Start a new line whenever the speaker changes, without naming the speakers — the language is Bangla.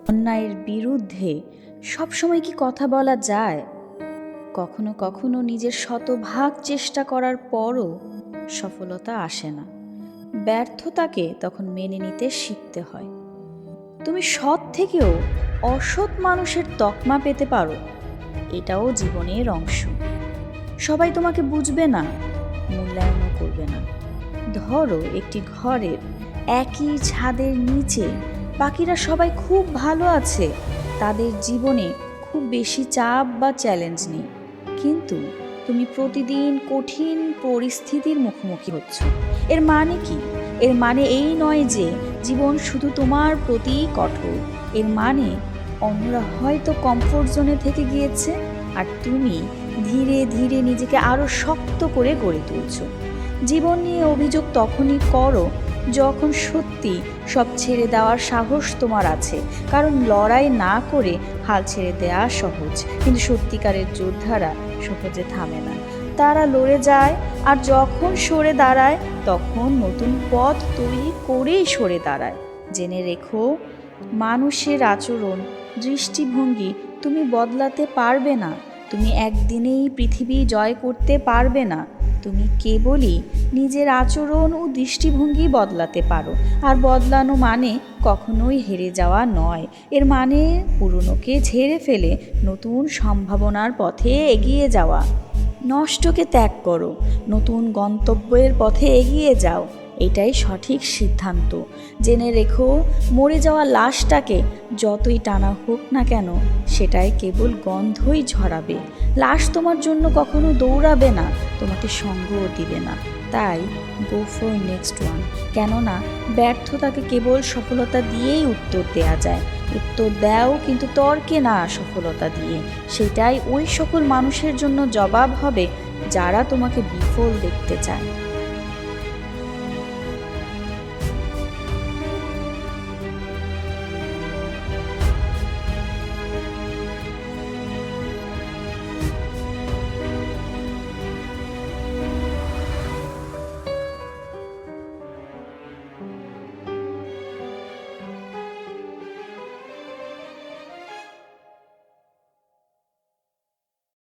অন্যায়ের বিরুদ্ধে সবসময় কি কথা বলা যায়? কখনো কখনো নিজের শতভাগ চেষ্টা করার পরও সফলতা আসে না। ব্যর্থতাকে তখন মেনে নিতে শিখতে হয়। তুমি সৎ থেকেও অসৎ মানুষের তকমা পেতে পারো, এটাও জীবনের অংশ। সবাই তোমাকে বুঝবে না, মূল্যায়নও করবে না। ধরো একটি ঘরের একই ছাদের নিচে বাকিরা সবাই খুব ভালো আছে, তাদের জীবনে খুব বেশি চাপ বা চ্যালেঞ্জ নেই, কিন্তু তুমি প্রতিদিন কঠিন পরিস্থিতির মুখোমুখি হচ্ছ। এর মানে কি? এর মানে এই নয় যে জীবন শুধু তোমার প্রতিই কঠোর। এর মানে অন্যরা হয়তো কমফোর্ট জোনে থেকে গিয়েছে, আর তুমি ধীরে ধীরে নিজেকে আরও শক্ত করে গড়ে তুলছো। জীবন নিয়ে অভিযোগ তখনই করো যখন সত্যি সব ছেড়ে দেওয়ার সাহস তোমার আছে, কারণ লড়াই না করে হাল ছেড়ে দেওয়া সহজ, কিন্তু সত্যিকারের যোদ্ধারা সহজে থামে না। তারা লড়ে যায়, আর যখন সরে দাঁড়ায় তখন নতুন পথ তৈরি করেই সরে দাঁড়ায়। জেনে রেখো, মানুষের আচরণ, দৃষ্টিভঙ্গি তুমি বদলাতে পারবে না। তুমি একদিনেই পৃথিবী জয় করতে পারবে না। তুমি কেবলই নিজের আচরণ ও দৃষ্টিভঙ্গি বদলাতে পারো, আর বদলানো মানে কখনোই হেরে যাওয়া নয়। এর মানে পুরনোকে ঝেড়ে ফেলে নতুন সম্ভাবনার পথে এগিয়ে যাওয়া। নষ্টকে ত্যাগ করো, নতুন গন্তব্যের পথে এগিয়ে যাও, এটাই সঠিক সিদ্ধান্ত। জেনে রেখো, মরে যাওয়া লাশটাকে যতই টানা হোক না কেন, সেটাই কেবল গন্ধই ঝরাবে। লাশ তোমার জন্য কখনো দৌড়াবে না, তোমাকে সঙ্গও দিবে না। তাই গো ফর নেক্সট ওয়ান। কেননা ব্যর্থতাকে কেবল সফলতা দিয়েই উত্তর দেয়া যায়। উত্তর দাও, কিন্তু তর্কে না, সফলতা দিয়ে। সেটাই ওই সকল মানুষের জন্য জবাব হবে যারা তোমাকে বিফল দেখতে চায়।